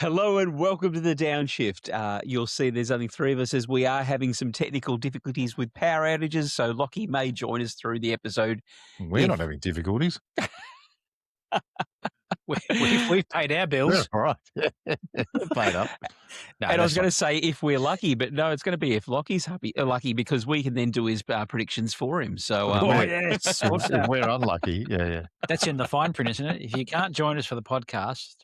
Hello and welcome to the DownShift. You'll see there's only three of us as we are having some technical difficulties with power outages, so Lockie may join us through the episode. We're not having difficulties. We've paid our bills. All right. Paid up. No, And I was that's going to say if we're lucky, but no, it's going to be if Lockie's lucky because we can then do his predictions for him. So, yes. If we're unlucky, yeah. That's in the fine print, isn't it? If you can't join us for the podcast,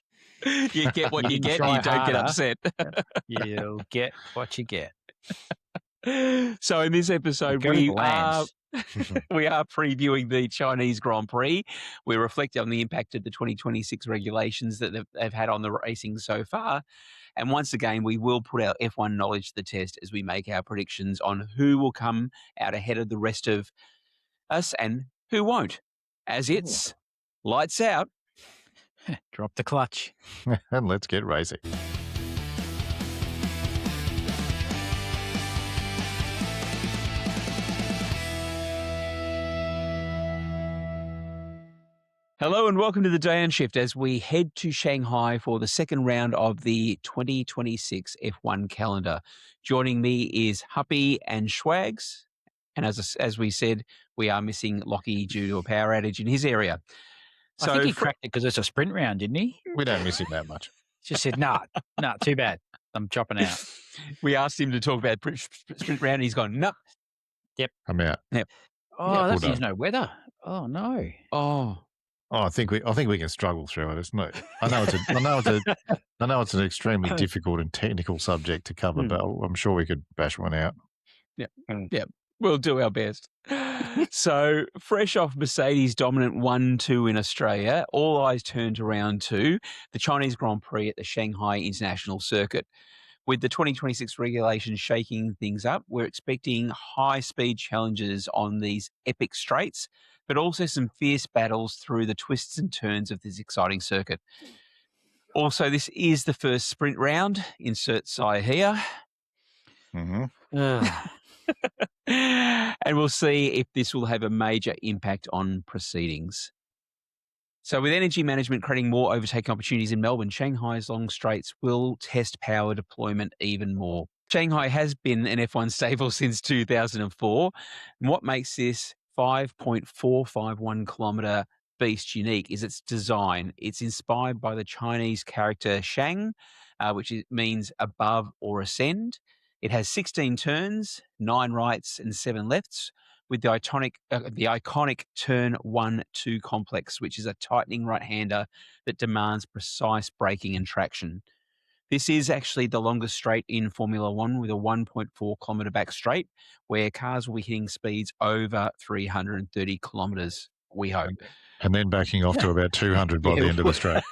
you get what you get and try you don't get harder. upset. you'll get what you get. So in this episode, we are previewing the Chinese Grand Prix. We're reflecting on the impact of the 2026 regulations that they've had on the racing so far. And once again, we will put our F1 knowledge to the test as we make our predictions on who will come out ahead of the rest of us and who won't. As it's lights out. Drop the clutch. And let's get racing. Hello and welcome to the DownShift as we head to Shanghai for the second round of the 2026 F1 calendar. Joining me is Huppy and Schwags. And as we said, we are missing Lockie due to a power outage in his area. So I think he cracked it because it's a sprint round, didn't he? We don't miss him that much. Just said, nah, too bad. I'm chopping out. We asked him to talk about sprint round and he's gone, no. Yep. I'm out. Yep. Oh, that means no weather. Oh, no. Oh, I think we can struggle through it. I know it's an extremely difficult and technical subject to cover, but I'm sure we could bash one out. Yeah. We'll do our best. So, fresh off Mercedes' dominant 1-2 in Australia, all eyes turned around to the Chinese Grand Prix at the Shanghai International Circuit. With the 2026 regulations shaking things up, we're expecting high-speed challenges on these epic straights, but also some fierce battles through the twists and turns of this exciting circuit. Also, this is the first sprint round. Insert sigh here. Mm-hmm. And we'll see if this will have a major impact on proceedings. So with energy management creating more overtaking opportunities in Melbourne, Shanghai's long straights will test power deployment even more. Shanghai has been an F1 stable since 2004. And what makes this 5.451 kilometre beast unique is its design. It's inspired by the Chinese character Shang, which means above or ascend. It has 16 turns, 9 rights and 7 lefts, with the iconic turn 1-2 complex, which is a tightening right-hander that demands precise braking and traction. This is actually the longest straight in Formula One with a 1.4 kilometre back straight, where cars will be hitting speeds over 330 kilometres, we hope. And then backing off to about 200 by the end of the straight.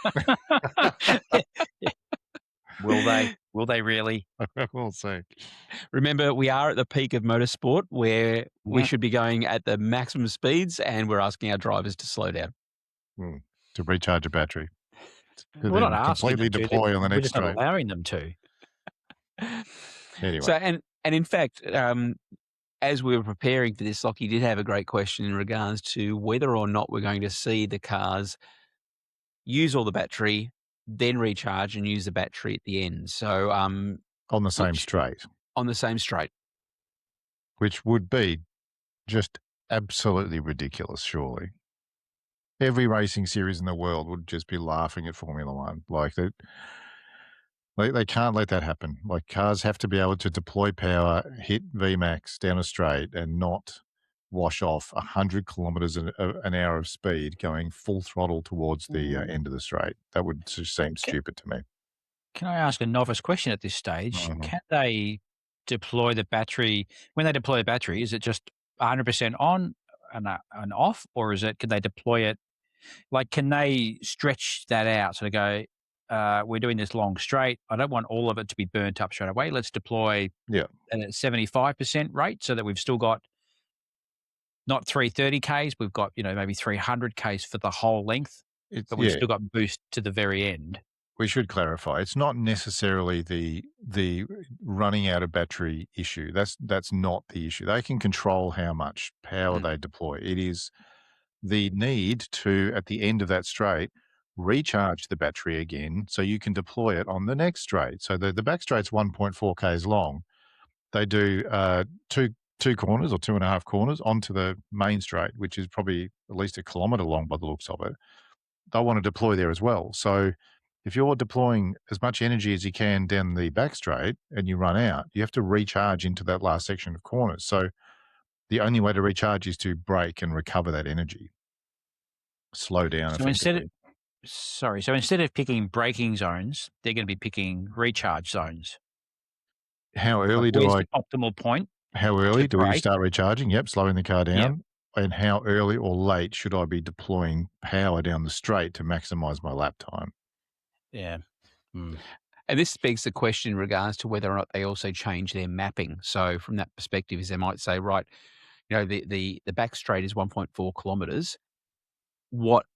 Will they really? We'll see. Remember, we are at the peak of motorsport where we should be going at the maximum speeds, and we're asking our drivers to slow down. To recharge a battery. We're not asking completely them deploy to. on the We're next just not straight. allowing them to. Anyway. So, and in fact, as we were preparing for this, Lockie did have a great question in regards to whether or not we're going to see the cars use all the battery, then recharge and use the battery at the end. So on the same straight. On the same straight. Which would be just absolutely ridiculous, surely. Every racing series in the world would just be laughing at Formula One. Like they can't let that happen. Like cars have to be able to deploy power, hit VMAX down a straight and not wash off 100 kilometres an hour of speed going full throttle towards the end of the straight. That would just seem stupid to me. Can I ask a novice question at this stage? Can they deploy the battery? When they deploy the battery, is it just 100% on and off, or could they deploy it? Like, can they stretch that out? So they go, we're doing this long straight. I don't want all of it to be burnt up straight away. Let's deploy at a 75% rate so that we've still got not 330 Ks, we've got, maybe 300 Ks for the whole length, but we've still got boost to the very end. We should clarify. It's not necessarily the running out of battery issue. That's not the issue. They can control how much power they deploy. It is the need to, at the end of that straight, recharge the battery again so you can deploy it on the next straight. So the back straight's 1.4 k's long. They do two corners or 2.5 corners onto the main straight, which is probably at least 1 kilometre long by the looks of it. They want to deploy there as well. So if you're deploying as much energy as you can down the back straight and you run out, you have to recharge into that last section of corners. So the only way to recharge is to brake and recover that energy. Slow down effectively. So instead of picking braking zones, they're going to be picking recharge zones. How early where's the optimal point? How early do we start recharging? Yep, slowing the car down. Yep. And how early or late should I be deploying power down the straight to maximize my lap time? Yeah. And this begs the question in regards to whether or not they also change their mapping. So from that perspective, is they might say, right, you know, the back straight is 1.4 kilometers. What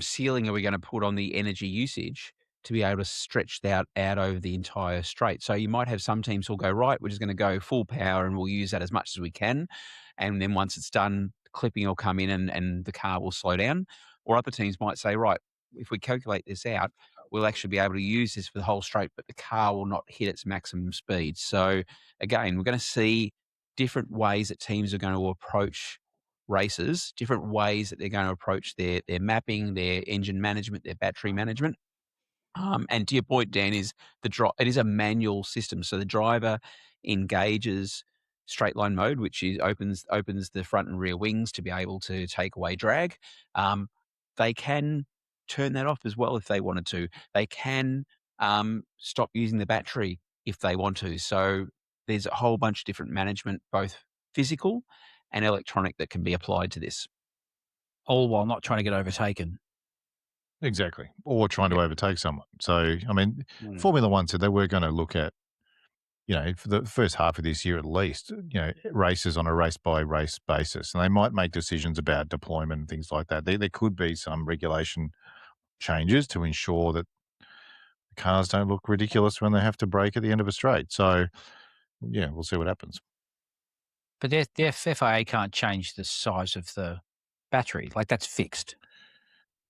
ceiling are we going to put on the energy usage to be able to stretch that out over the entire straight? So you might have some teams who'll go, right, we're just going to go full power and we'll use that as much as we can. And then once it's done, clipping will come in and the car will slow down. Or other teams might say, right, if we calculate this out, we'll actually be able to use this for the whole straight, but the car will not hit its maximum speed. So again, we're going to see different ways that teams are going to approach races, different ways that they're going to approach their mapping, their engine management, their battery management. And to your point, Dan, is it is a manual system. So the driver engages straight line mode, which opens the front and rear wings to be able to take away drag. They can turn that off as well if they wanted to. They can stop using the battery if they want to. So there's a whole bunch of different management, both physical and electronic, that can be applied to this. All while not trying to get overtaken. Exactly. Or trying to overtake someone. So, I mean, Formula One said they were going to look at, you know, for the first half of this year at least, you know, races on a race-by-race basis. And they might make decisions about deployment and things like that. There could be some regulation changes to ensure that cars don't look ridiculous when they have to brake at the end of a straight. So, yeah, we'll see what happens. But the FIA can't change the size of the battery. Like, that's fixed.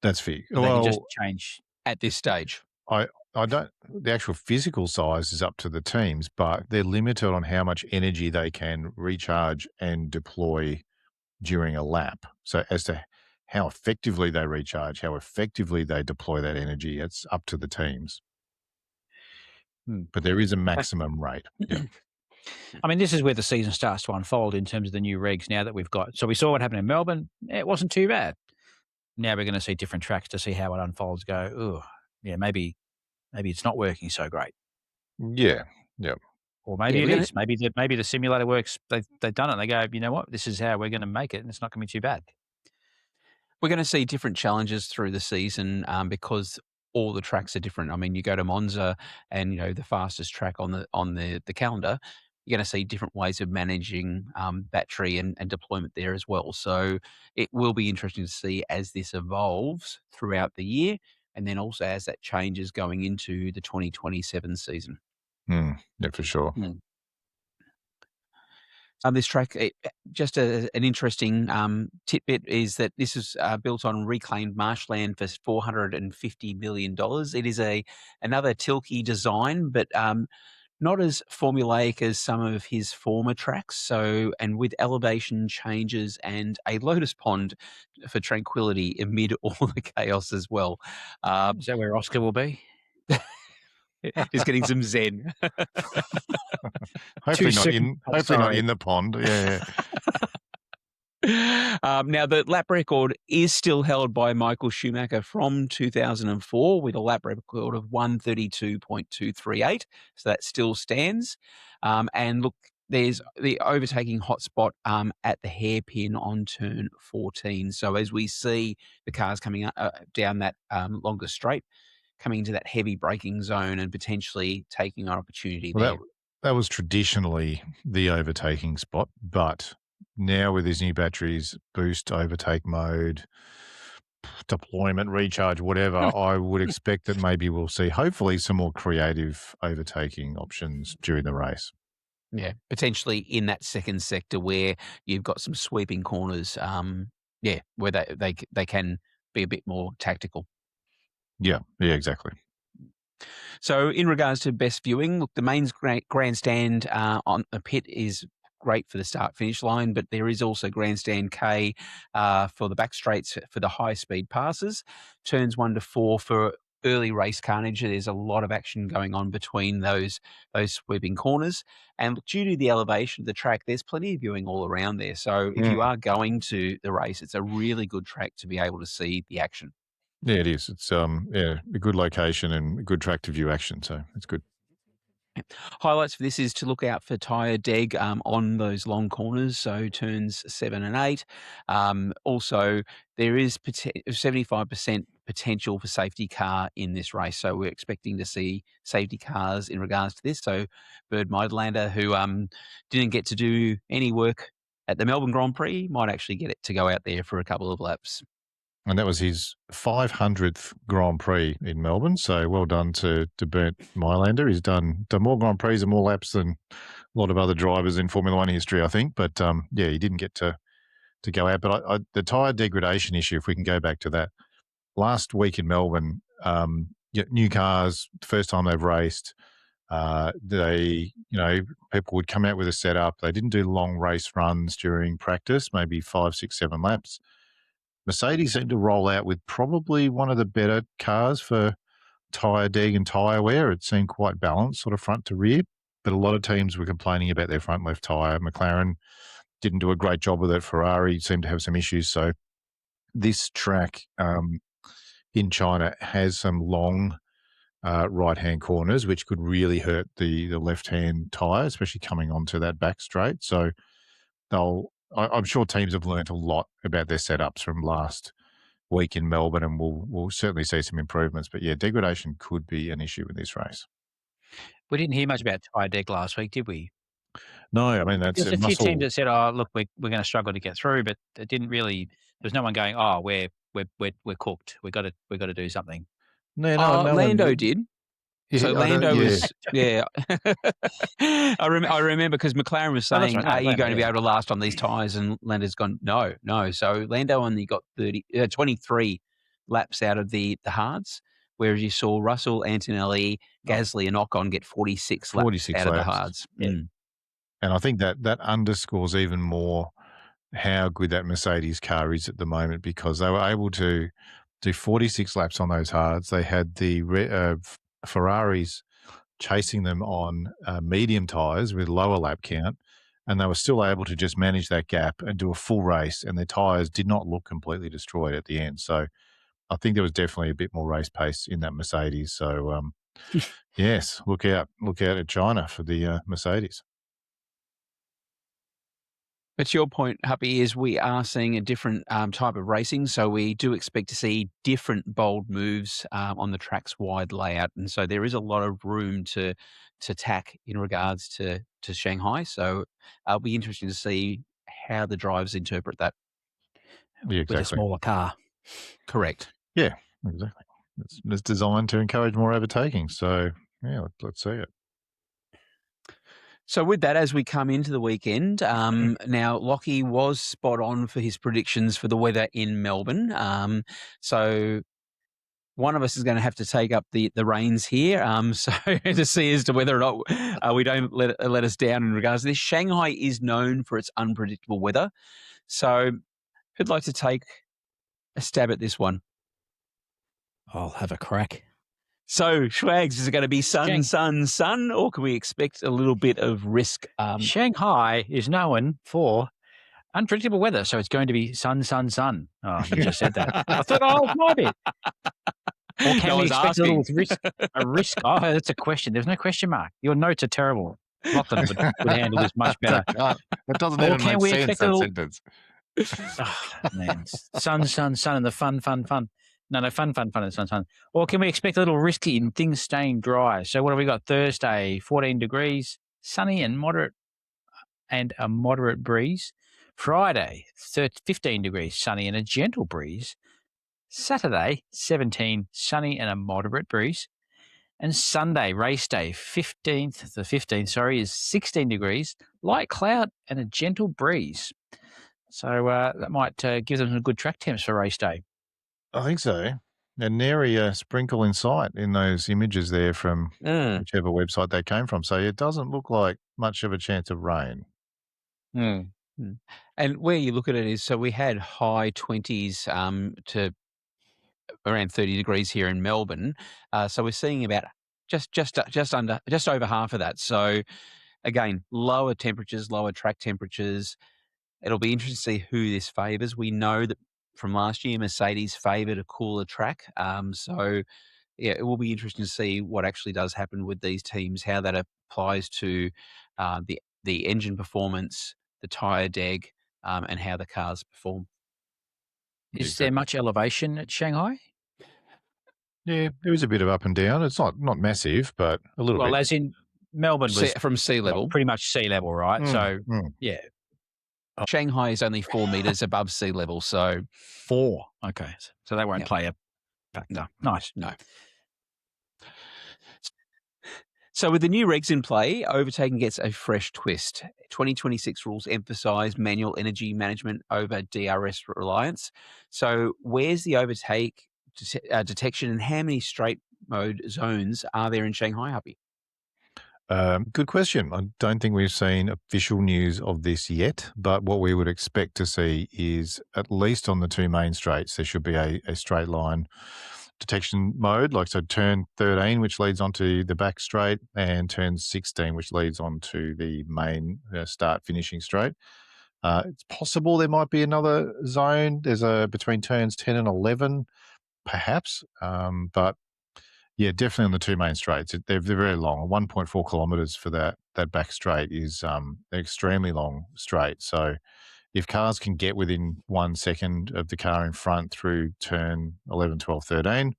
That's fixed. They can just change at this stage. I don't. The actual physical size is up to the teams, but they're limited on how much energy they can recharge and deploy during a lap. So as to how effectively they recharge, how effectively they deploy that energy, it's up to the teams. But there is a maximum rate. Yeah. I mean, this is where the season starts to unfold in terms of the new regs now that we've got. So we saw what happened in Melbourne. It wasn't too bad. Now we're going to see different tracks to see how it unfolds. Go, oh, yeah, maybe it's not working so great. Yeah, yeah. Or maybe it is. Maybe the simulator works. They've done it. And they go, you know what? This is how we're going to make it, and it's not going to be too bad. We're going to see different challenges through the season because all the tracks are different. I mean, you go to Monza, and you know the fastest track on the calendar. You're going to see different ways of managing battery and deployment there as well. So it will be interesting to see as this evolves throughout the year, and then also as that changes going into the 2027 season. Yeah, for sure. This track, just an interesting tidbit is that this is built on reclaimed marshland for $450 million. It is another Tilke design, but not as formulaic as some of his former tracks. So, and with elevation changes and a lotus pond for tranquility amid all the chaos as well. Is that where Oscar will be? He's getting some zen. Hopefully not in the pond. Yeah. Now, the lap record is still held by Michael Schumacher from 2004 with a lap record of 132.238. So that still stands. And look, there's the overtaking hotspot at the hairpin on turn 14. So as we see the cars coming down that longer straight, coming into that heavy braking zone and potentially taking an opportunity there. That was traditionally the overtaking spot, but now with these new batteries, boost, overtake mode, deployment, recharge, whatever, I would expect that maybe we'll see hopefully some more creative overtaking options during the race. Yeah, potentially in that second sector where you've got some sweeping corners, where they can be a bit more tactical. Yeah, exactly. So in regards to best viewing, look, the mains grandstand on the pit is great for the start-finish line, but there is also grandstand K for the back straights for the high-speed passes, turns 1 to 4 for early race carnage. There's a lot of action going on between those sweeping corners, and due to the elevation of the track, there's plenty of viewing all around there. So if you are going to the race, it's a really good track to be able to see the action. Yeah, it is. It's a good location and a good track to view action, so it's good. Highlights for this is to look out for tyre deg on those long corners, so turns 7 and 8. Also, there is 75% potential for safety car in this race, so we're expecting to see safety cars in regards to this. So Bird Midlander, who didn't get to do any work at the Melbourne Grand Prix, might actually get it to go out there for a couple of laps. And that was his 500th Grand Prix in Melbourne. So well done to Bernd Mylander. He's done more Grand Prix and more laps than a lot of other drivers in Formula One history, I think. But he didn't get to go out. But the tyre degradation issue, if we can go back to that, last week in Melbourne, new cars, first time they've raced. People would come out with a setup. They didn't do long race runs during practice, maybe 5, 6, 7 laps. Mercedes seemed to roll out with probably one of the better cars for tyre deg and tyre wear. It seemed quite balanced, sort of front to rear, but a lot of teams were complaining about their front left tyre. McLaren didn't do a great job with it. Ferrari seemed to have some issues. So this track in China has some long right-hand corners, which could really hurt the left-hand tyre, especially coming onto that back straight. So I'm sure teams have learnt a lot about their setups from last week in Melbourne, and we'll certainly see some improvements. But yeah, degradation could be an issue in this race. We didn't hear much about tyre deg last week, did we? No, I mean that's there's a few teams that said, "Oh, look, we're going to struggle to get through," but it didn't really. There was no one going, "Oh, we're cooked. We got to do something." No, Lando did. Yeah, so Lando was, yeah. I remember because McLaren was saying, "Are you going to be able to last on these tyres?" And Lando's gone, no. So Lando only got 23 laps out of the hards, whereas you saw Russell, Antonelli, Gasly, and Ocon get 46 laps out of the hards. Yeah. And I think that underscores even more how good that Mercedes car is at the moment, because they were able to do 46 laps on those hards. They had the Ferraris chasing them on medium tyres with lower lap count, and they were still able to just manage that gap and do a full race, and their tyres did not look completely destroyed at the end. So I think there was definitely a bit more race pace in that Mercedes. So yes, look out at China for the Mercedes. But to your point, Happy, is we are seeing a different type of racing. So we do expect to see different bold moves on the track's wide layout. And so there is a lot of room to tack in regards to Shanghai. So it'll be interesting to see how the drivers interpret that. Yeah, exactly. With a smaller car. Correct. Yeah, exactly. It's designed to encourage more overtaking. So yeah, let's see it. So with that, as we come into the weekend, now Lockie was spot on for his predictions for the weather in Melbourne. So one of us is going to have to take up the reins here, so to see as to whether or not we don't let us down in regards to this. Shanghai is known for its unpredictable weather. So who'd like to take a stab at this one? I'll have a crack. So, Schwags, is it going to be sun, or can we expect a little bit of risk? Shanghai is known for unpredictable weather, so it's going to be sun. Oh, you just said that. I thought, it might be. Or can we expect a little risk? A risk? Oh, that's a question. There's no question mark. Your notes are terrible. Lachlan would handle this much better. That doesn't even make sense, that sentence. Oh, man. Sun, and the fun. No, fun and sun. Or can we expect a little risky and things staying dry? So what have we got? Thursday, 14 degrees, sunny and a moderate breeze. Friday, 15 degrees, sunny and a gentle breeze. Saturday, 17, sunny and a moderate breeze. And Sunday, race day, 15th, is 16 degrees, light cloud and a gentle breeze. So that might give them some good track temps for race day. I think so. And nary a sprinkle in sight in those images there from whichever website they came from. So it doesn't look like much of a chance of rain. Mm. And where you look at it is, so we had high 20s to around 30 degrees here in Melbourne. So we're seeing about just over half of that. So again, lower temperatures, lower track temperatures. It'll be interesting to see who this favours. We know that from last year, Mercedes favoured a cooler track. So yeah, it will be interesting to see what actually does happen with these teams, how that applies to the engine performance, the tyre deg, and how the cars perform. Is there much elevation at Shanghai? Yeah, there is a bit of up and down. It's not massive, but a little bit. Well, as in Melbourne was from sea level, pretty much sea level, right? So yeah, Shanghai is only 4 meters above sea level. So 4. Okay, so that won't play a factor. Nice. No. So with the new regs in play, Overtaking gets a fresh twist. 2026 rules emphasise manual energy management over DRS reliance. So where's the overtake detection, and how many straight mode zones are there in Shanghai, Happy? Good question. I don't think we've seen official news of this yet, but what we would expect to see is, at least on the 2 main straights, there should be a straight line detection mode, like so turn 13, which leads onto the back straight, and turn 16, which leads onto the main start finishing straight. It's possible there might be another zone. There's between turns 10 and 11, perhaps, but yeah, definitely on the 2 main straights. They're very long. 1.4 kilometres for that back straight is an extremely long straight. So if cars can get within 1 second of the car in front through turn 11, 12, 13,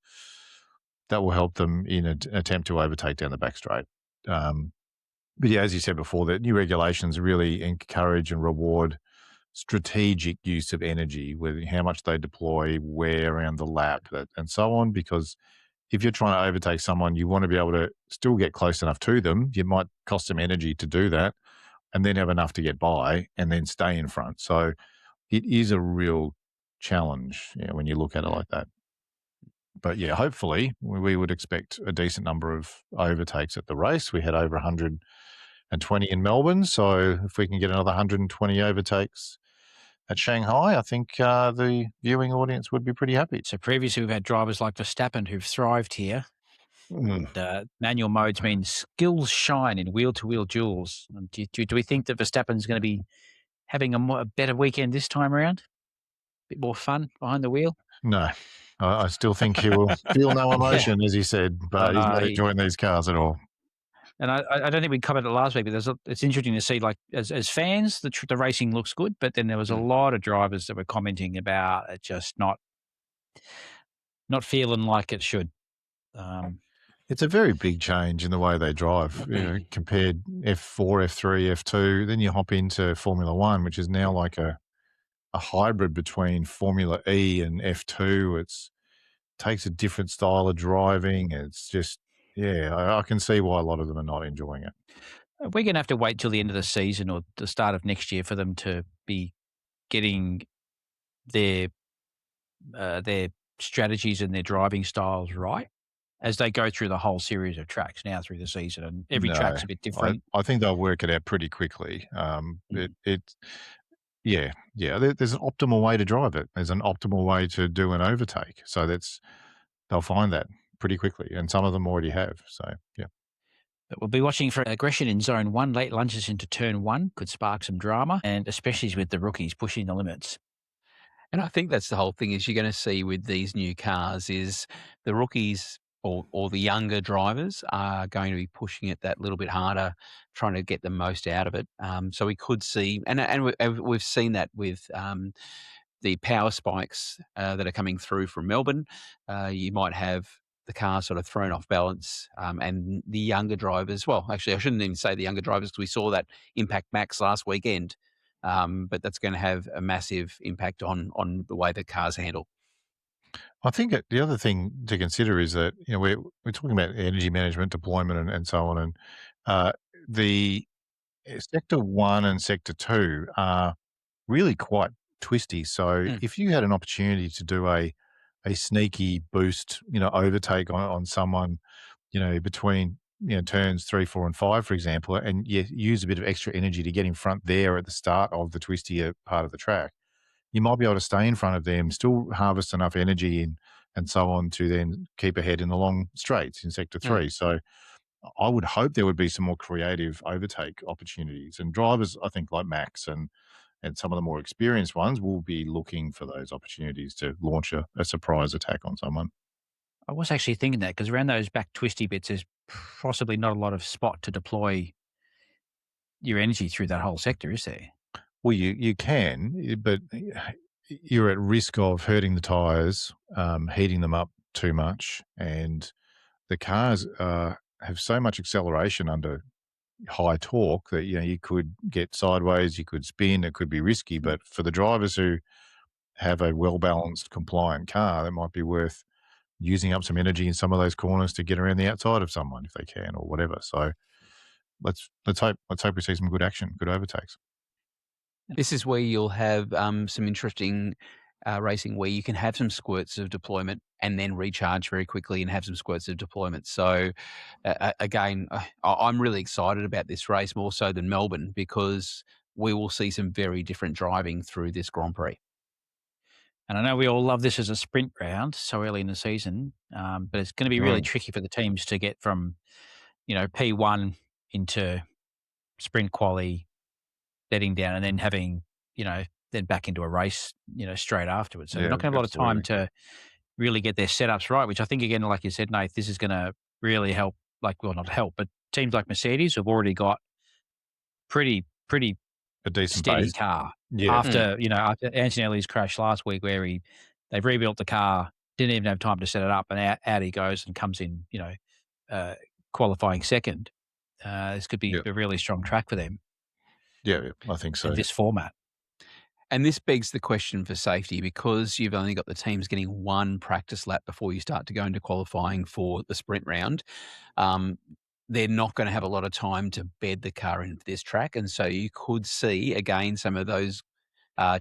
that will help them in an attempt to overtake down the back straight. But yeah, as you said before, the new regulations really encourage and reward strategic use of energy, with how much they deploy, where around the lap, and so on, because if you're trying to overtake someone, you want to be able to still get close enough to them. You might cost them energy to do that, and then have enough to get by and then stay in front. So it is a real challenge, when you look at it like that. But yeah, hopefully we would expect a decent number of overtakes at the race. We had over 120 in Melbourne. So if we can get another 120 overtakes at Shanghai, I think the viewing audience would be pretty happy. So previously we've had drivers like Verstappen who've thrived here. Manual modes mean skills shine in wheel-to-wheel duels. Do we think that Verstappen's going to be having a better weekend this time around? A bit more fun behind the wheel? No, I still think he will feel no emotion, as he said, but he's not enjoying these cars at all. And I don't think we covered it last week, but it's interesting to see, like, as fans, the racing looks good, but then there was a lot of drivers that were commenting about it just not feeling like it should. It's a very big change in the way they drive, compared F4, F3, F2. Then you hop into Formula One, which is now like a hybrid between Formula E and F2. It takes a different style of driving. It's just, I can see why a lot of them are not enjoying it. We're going to have to wait till the end of the season or the start of next year for them to be getting their strategies and their driving styles right as they go through the whole series of tracks now through the season, and every track's a bit different. I think they'll work it out pretty quickly. There's an optimal way to drive it. There's an optimal way to do an overtake. So they'll find that pretty quickly, and some of them already have. So yeah. But we'll be watching for aggression in Zone 1. Late lunges into Turn 1 could spark some drama, and especially with the rookies pushing the limits. And I think that's the whole thing is you're going to see with these new cars is the rookies or the younger drivers are going to be pushing it that little bit harder, trying to get the most out of it. So we could see, and we've seen that with the power spikes that are coming through from Melbourne. You might have the car sort of thrown off balance, and the younger drivers. Well, actually, I shouldn't even say the younger drivers because we saw that Impact Max last weekend. But that's going to have a massive impact on the way the cars handle. I think the other thing to consider is that we're talking about energy management, deployment, and so on, and the Sector 1 and Sector 2 are really quite twisty. So if you had an opportunity to do a a sneaky boost, overtake on someone, between turns 3, 4, and 5, for example, and use a bit of extra energy to get in front there at the start of the twistier part of the track, you might be able to stay in front of them, still harvest enough energy and so on to then keep ahead in the long straights in sector 3. So I would hope there would be some more creative overtake opportunities, and drivers, I think, like Max and some of the more experienced ones will be looking for those opportunities to launch a surprise attack on someone. I was actually thinking that because around those back twisty bits, there's possibly not a lot of spot to deploy your energy through that whole sector, is there? Well, you can, but you're at risk of hurting the tyres, heating them up too much, and the cars have so much acceleration under high torque that you could get sideways, you could spin, it could be risky. But for the drivers who have a well balanced, compliant car, that might be worth using up some energy in some of those corners to get around the outside of someone if they can, or whatever. So let's hope we see some good action, good overtakes. This is where you'll have some interesting racing where you can have some squirts of deployment and then recharge very quickly and have some squirts of deployment. So again, I'm really excited about this race more so than Melbourne because we will see some very different driving through this Grand Prix. And I know we all love this as a sprint round so early in the season, but it's going to be really tricky for the teams to get from, P1 into sprint quali, bedding down, and then having, then back into a race, straight afterwards. So they're not going to have a lot of time to really get their setups right, which I think, again, like you said, Nate, this is going to really help, not help, but teams like Mercedes have already got pretty a decent steady base. car. Yeah. After Antonelli's crash last week where they've rebuilt the car, didn't even have time to set it up, and out he goes and comes in, qualifying second. This could be a really strong track for them. Yeah, I think so. In this format. And this begs the question for safety because you've only got the teams getting one practice lap before you start to go into qualifying for the sprint round. They're not going to have a lot of time to bed the car into this track. And so you could see, again, some of those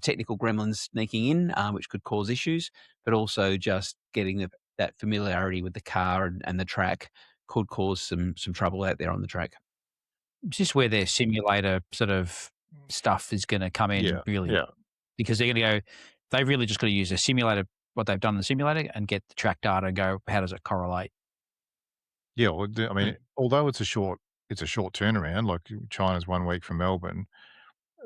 technical gremlins sneaking in, which could cause issues, but also just getting that familiarity with the car and the track could cause some trouble out there on the track. It's just where their simulator sort of stuff is going to come in, because they're going to go, they've really just got to use a simulator, what they've done in the simulator, and get the track data and go, how does it correlate? Yeah, well, I mean, although it's a short turnaround, like China's 1 week from Melbourne,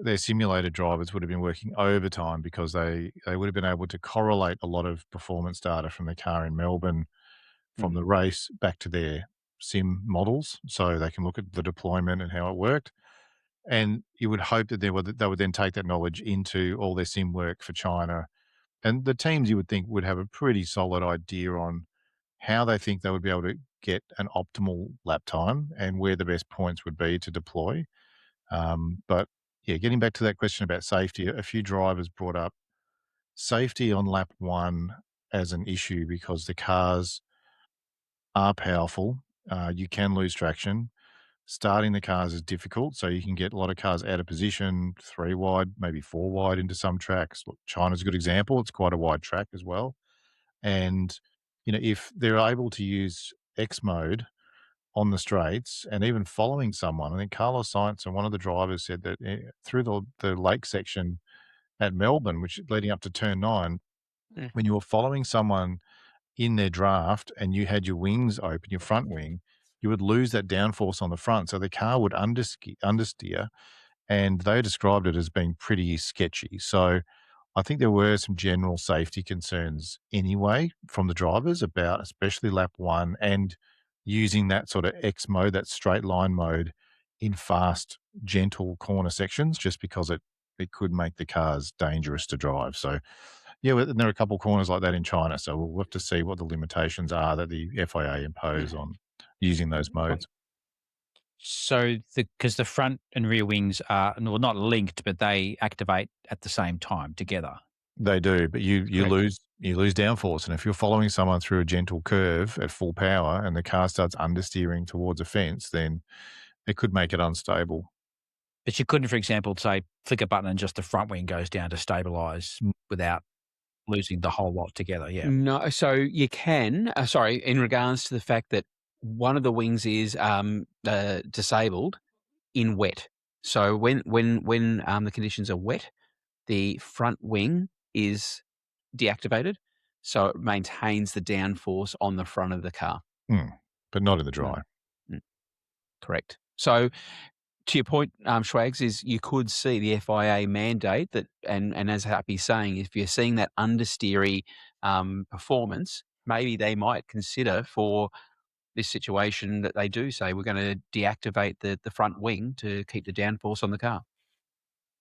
their simulated drivers would have been working overtime because they would have been able to correlate a lot of performance data from the car in Melbourne from the race back to their sim models, so they can look at the deployment and how it worked. And you would hope that they would then take that knowledge into all their sim work for China. And the teams, you would think, would have a pretty solid idea on how they think they would be able to get an optimal lap time and where the best points would be to deploy. But yeah, getting back to that question about safety, a few drivers brought up safety on lap 1 as an issue because the cars are powerful. You can lose traction. Starting the cars is difficult, so you can get a lot of cars out of position, 3 wide, maybe 4 wide into some tracks. Look, China's a good example. It's quite a wide track as well. And, if they're able to use X mode on the straights and even following someone, I think Carlos Sainz and one of the drivers said that through the lake section at Melbourne, which leading up to turn 9, when you were following someone in their draft and you had your wings open, your front wing, you would lose that downforce on the front. So the car would understeer, and they described it as being pretty sketchy. So I think there were some general safety concerns anyway from the drivers about especially lap 1 and using that sort of X mode, that straight line mode in fast, gentle corner sections, just because it could make the cars dangerous to drive. So yeah, and there are a couple of corners like that in China. So we'll have to see what the limitations are that the FIA impose on using those modes. So because the front and rear wings are not linked, but they activate at the same time together. They do, but you lose downforce, and if you're following someone through a gentle curve at full power and the car starts understeering towards a fence, then it could make it unstable. But you couldn't, for example, say flick a button and just the front wing goes down to stabilise without losing the whole lot together. Yeah. No, so you can. In regards to the fact that one of the wings is disabled in wet. So when the conditions are wet, the front wing is deactivated, so it maintains the downforce on the front of the car. But not in the dry. Correct. So to your point, Schwags, is you could see the FIA mandate that, and as Happy's saying, if you're seeing that understeery performance, maybe they might consider for this situation that they do say we're going to deactivate the front wing to keep the downforce on the car.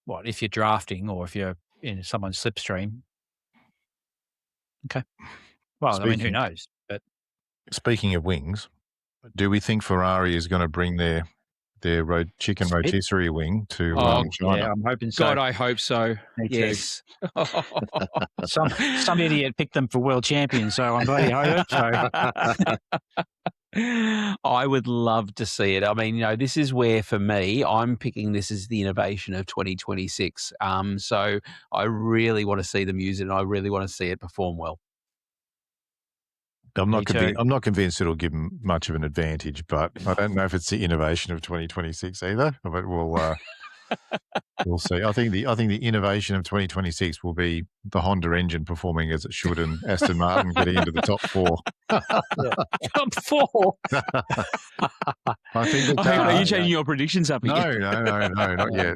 What if you're drafting or if you're in someone's slipstream? Okay. Well, I mean, who knows? But speaking of wings, do we think Ferrari is going to bring their chicken rotisserie wing to China? Yeah, I'm hoping so. God, I hope so. Me yes. Some idiot picked them for world champions, so I'm bloody hope so. I would love to see it. I mean, this is where, for me, I'm picking this as the innovation of 2026. So I really want to see them use it, and I really want to see it perform well. I'm not convinced it'll give them much of an advantage, but I don't know if it's the innovation of 2026 either. But we'll see. I think the innovation of 2026 will be the Honda engine performing as it should, and Aston Martin getting into the top 4. Top 4. I think are you changing your predictions up again? No, not yet.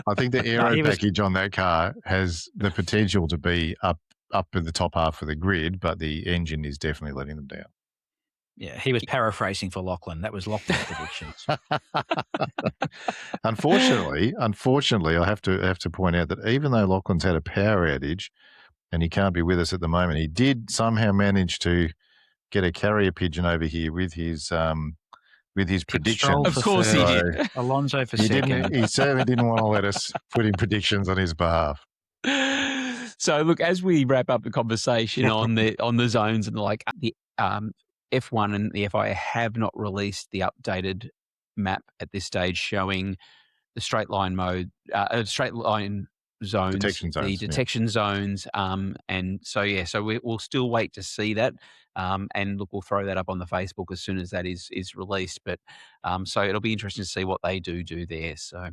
I think the aero package on that car has the potential to be up in the top half of the grid, but the engine is definitely letting them down. Yeah, he was paraphrasing for Lachlan. That was Lachlan's predictions. Unfortunately, I have to point out that even though Lachlan's had a power outage and he can't be with us at the moment, he did somehow manage to get a carrier pigeon over here with his prediction. Of course he did. Alonso for second. He certainly didn't want to let us put in predictions on his behalf. So look, as we wrap up the conversation on the zones and the F1 and the FIA have not released the updated map at this stage showing the straight line mode, straight line zones, the detection zones, and so we'll still wait to see that, and look, we'll throw that up on the Facebook as soon as that is released. But so it'll be interesting to see what they do there. So.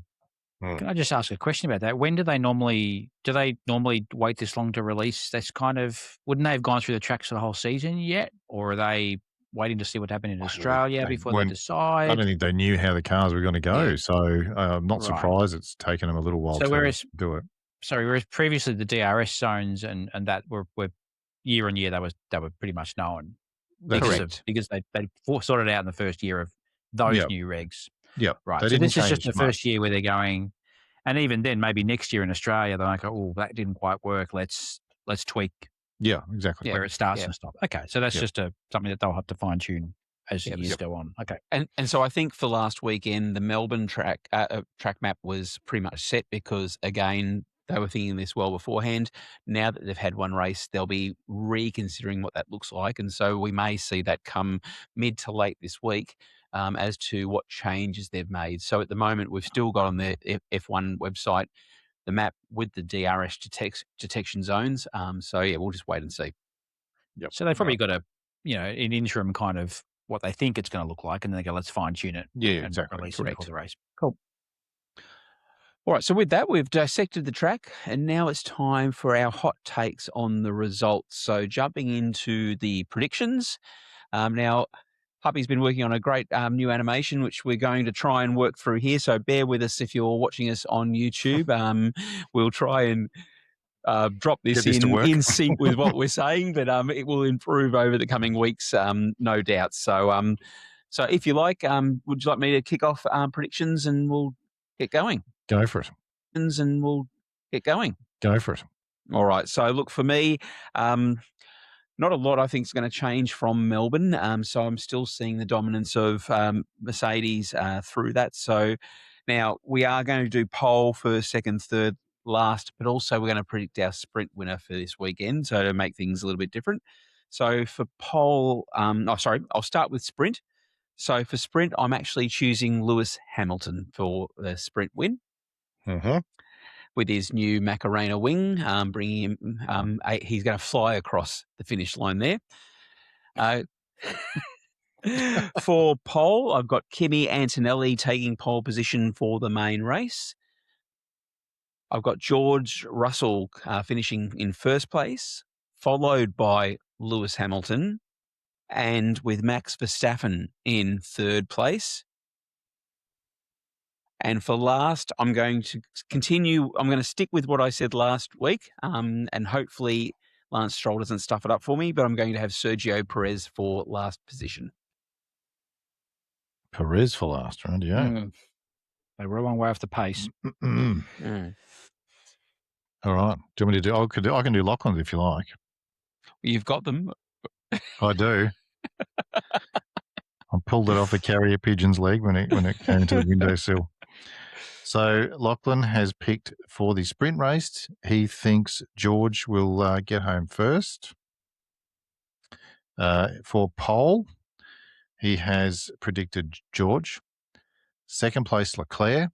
Can I just ask a question about that? When do they normally wait this long to release? That's wouldn't they have gone through the tracks for the whole season yet, or are they waiting to see what happened in Australia before they decide? I don't think they knew how the cars were going to go, so I'm not surprised it's taken them a little while to do it. Sorry, whereas previously the DRS zones and that were year on year they were pretty much known. Correct. Because they sorted out in the first year of those new regs. Yeah, right. So this is just the first year where they're going, and even then, maybe next year in Australia, they're like, "Oh, that didn't quite work. Let's tweak." Yeah, exactly. Where it starts and stops. Okay, so that's just something that they'll have to fine tune as the years go on. Okay, and so I think for last weekend, the Melbourne track map was pretty much set because again they were thinking this well beforehand. Now that they've had one race, they'll be reconsidering what that looks like, and so we may see that come mid to late this week. As to what changes they've made. So at the moment, we've still got on the F1 website the map with the DRS detection zones. So we'll just wait and see. Yep. So they've probably got an interim kind of what they think it's going to look like, and then they go, let's fine tune it. Yeah, exactly. Release it before the race. Cool. All right. So with that, we've dissected the track, and now it's time for our hot takes on the results. So jumping into the predictions. Now, Puppy's been working on a great new animation, which we're going to try and work through here. So bear with us if you're watching us on YouTube. We'll try and drop this in sync with what we're saying, but it will improve over the coming weeks, no doubt. So, so if you like, would you like me to kick off predictions and we'll get going? Go for it. And we'll get going. Go for it. All right. So look, for me, not a lot I think is going to change from Melbourne. So I'm still seeing the dominance of Mercedes through that. So now we are going to do pole, first, second, third, last, but also we're going to predict our sprint winner for this weekend. So to make things a little bit different. So for pole, I'll start with sprint. So for sprint, I'm actually choosing Lewis Hamilton for the sprint win. Mm-hmm. with his new Macarena wing, bringing him. He's going to fly across the finish line there. For pole, I've got Kimi Antonelli taking pole position for the main race. I've got George Russell finishing in first place, followed by Lewis Hamilton, and with Max Verstappen in third place. And for last, I'm going to continue. I'm going to stick with what I said last week, and hopefully Lance Stroll doesn't stuff it up for me, but I'm going to have Sergio Perez for last position. Perez for last round, yeah. They were a long way off the pace. All right. Do you want me to do? I can do Lachlan's if you like. You've got them. I do. I pulled it off the carrier pigeon's leg when it came to the windowsill. So Lachlan has picked for the sprint race. He thinks George will get home first. For pole, he has predicted George. Second place, Leclerc.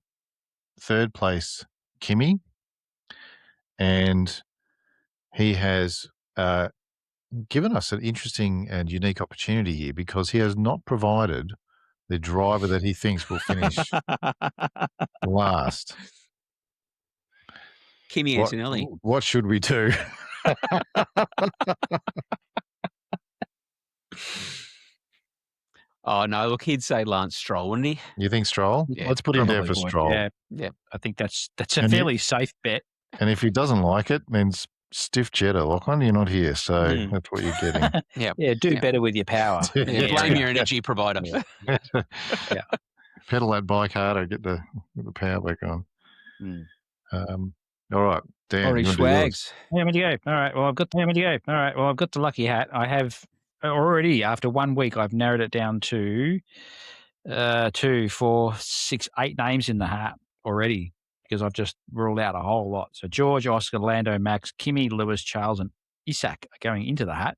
Third place, Kimi. And he has given us an interesting and unique opportunity here because he has not provided the driver that he thinks will finish last. Kimi Antonelli. What should we do? Oh, no, look, he'd say Lance Stroll, wouldn't he? You think Stroll? Yeah, let's put him down for Stroll. Yeah. I think that's a fairly safe bet. And if he doesn't like it, then stiff cheddar, Lachlan, you're not here, so that's what you're getting. Do better with your power. Blame your energy provider. Pedal that bike harder, get the power back on. All right, Dan. Orange swags. How many to go? All right. Well, I've got the lucky hat. I have already, after 1 week, I've narrowed it down to 2, 4, 6, 8 names in the hat already because I've just ruled out a whole lot. So George, Oscar, Lando, Max, Kimi, Lewis, Charles, and Isaac are going into the hat.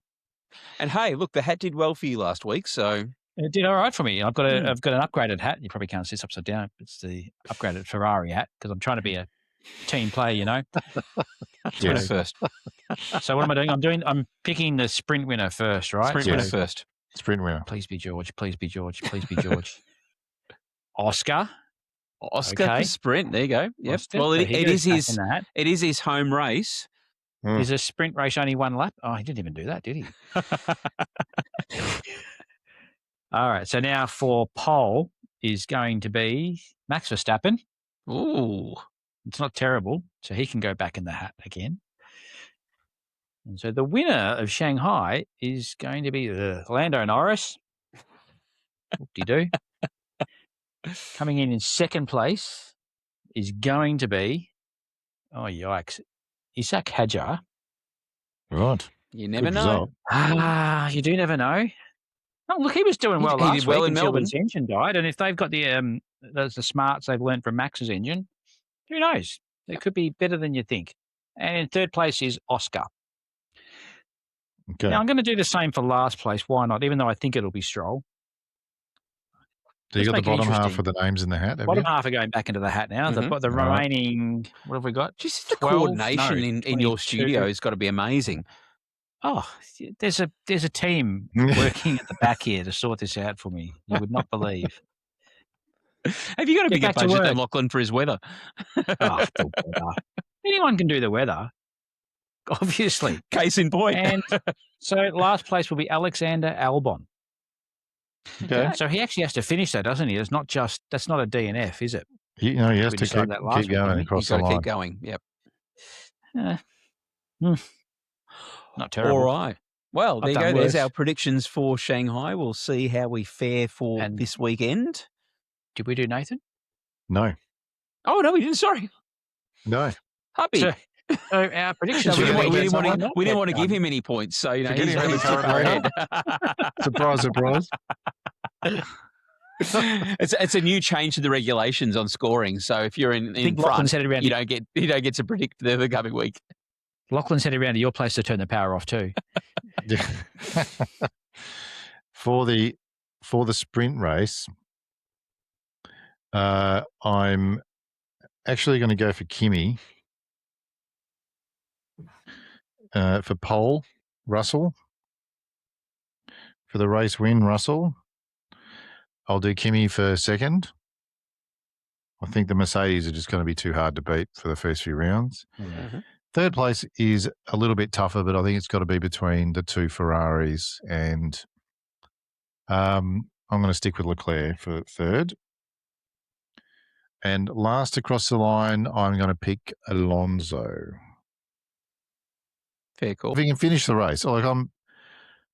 And hey, look, the hat did well for you last week, so it did all right for me. I've got an upgraded hat. You probably can't see this upside down. It's the upgraded Ferrari hat because I'm trying to be a team player, you know. Yes. First. So what am I doing? I'm picking the sprint winner first, right? Winner first. Sprint winner. Please be George. Please be George. Please be George. Oscar for sprint. There you go. Yep. Oscar. Well, So it is his home race. Is a sprint race only one lap? Oh, he didn't even do that, did he? All right. So now for pole is going to be Max Verstappen. Ooh. It's not terrible. So he can go back in the hat again. And so the winner of Shanghai is going to be Lando Norris. Whoop-de-doo. Coming in second place is going to be, oh, yikes, Isaac Hadjar. Right. You never know. You do never know. Oh, look, he was doing well last did well week in until Melbourne. his engine died. And if they've got the smarts they've learned from Max's engine, who knows? It could be better than you think. And in third place is Oscar. Okay. Now, I'm going to do the same for last place. Why not? Even though I think it'll be Stroll. So you got the bottom half of the names in the hat? Bottom half are going back into the hat now. The remaining, what have we got? Just the coordination in your studio has got to be amazing. Oh, there's a team working at the back here to sort this out for me. You would not believe. Have you got a bigger budget than Lachlan for his weather? The weather. Anyone can do the weather, obviously. Case in point. And so last place will be Alexander Albon. Okay. So he actually has to finish that, doesn't he? That's not a DNF, is it? He has to keep going across the line. Keep going, yep. Not terrible. All right. Well, there you go. There's our predictions for Shanghai. We'll see how we fare for this weekend. Did we do Nathan? No. Oh, no, we didn't. Sorry. No. Happy. So our predictions. We didn't want to give him any points, so he's really far ahead. Surprise, surprise. It's a new change to the regulations on scoring. So if you're in front, you don't get to predict the coming week. Lachlan's headed around to your place to turn the power off too. For the sprint race, I'm actually going to go for Kimi for pole, Russell. For the race win, Russell. I'll do Kimi for second. I think the Mercedes are just going to be too hard to beat for the first few rounds. Mm-hmm. Third place is a little bit tougher, but I think it's got to be between the two Ferraris, and I'm going to stick with Leclerc for third. And last across the line, I'm going to pick Alonso. Fair call. If he can finish the race, I don't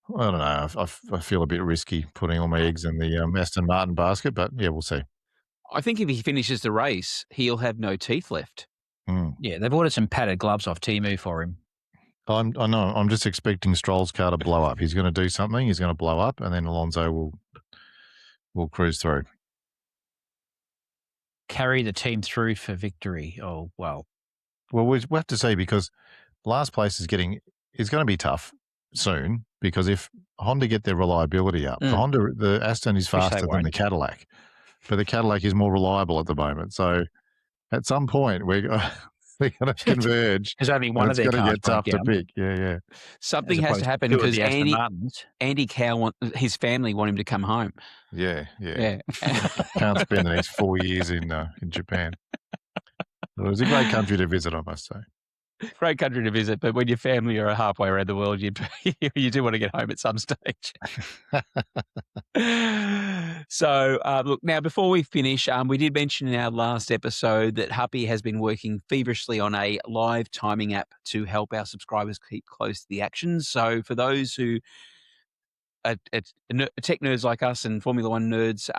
know. I feel a bit risky putting all my eggs in the Aston Martin basket, but yeah, we'll see. I think if he finishes the race, he'll have no teeth left. Yeah, they've ordered some padded gloves off Temu for him. I know. I'm just expecting Stroll's car to blow up. He's going to do something. He's going to blow up, and then Alonso will cruise through. Carry the team through for victory. Oh, well. Well, we'll have to see, because last place is going to be tough soon, because if Honda get their reliability up, the Aston is faster than the Cadillac, but the Cadillac is more reliable at the moment. So at some point they're going to converge. There's only one of their cars. It's going to get tough to pick. Yeah. Something has to happen, because Andy Cow his family want him to come home. Yeah. Can't spend the next 4 years in Japan. It was a great country to visit, I must say. Great country to visit, but when your family are halfway around the world, you do want to get home at some stage. So, look, now before we finish, we did mention in our last episode that Huppy has been working feverishly on a live timing app to help our subscribers keep close to the action. So for those who are tech nerds like us and Formula One nerds,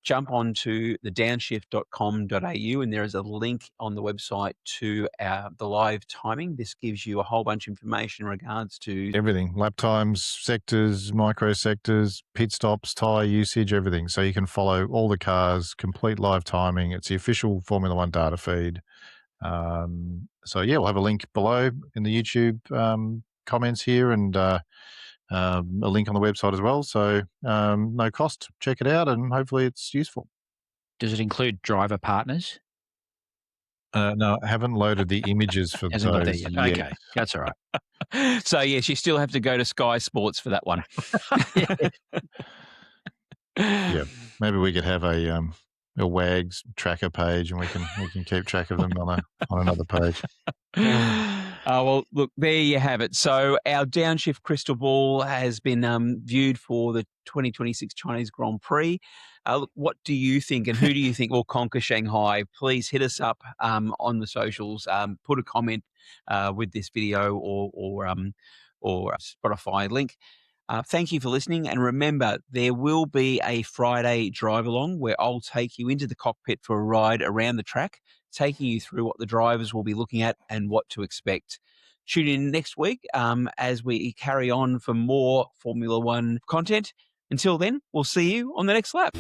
jump on to the downshift.com.au, and there is a link on the website to the live timing. This gives you a whole bunch of information in regards to everything: lap times, sectors, microsectors, pit stops, tyre usage, everything. So you can follow all the cars, complete live timing. It's the official Formula One data feed. So yeah, we'll have a link below in the YouTube comments here, and a link on the website as well. So no cost. Check it out, and hopefully it's useful. Does it include driver partners? No, I haven't loaded the images for those yet. Okay, that's all right. So yes, you still have to go to Sky Sports for that one. Yeah, maybe we could have a WAGs tracker page, and we can keep track of them on another page. Well, look, there you have it. So our Downshift crystal ball has been viewed for the 2026 Chinese Grand Prix. Look, what do you think, and who do you think will conquer Shanghai? Please hit us up on the socials. Put a comment with this video or Spotify link. Thank you for listening, and remember, there will be a Friday drive along where I'll take you into the cockpit for a ride around the track, taking you through what the drivers will be looking at and what to expect. Tune in next week as we carry on for more Formula One content. Until then, we'll see you on the next lap.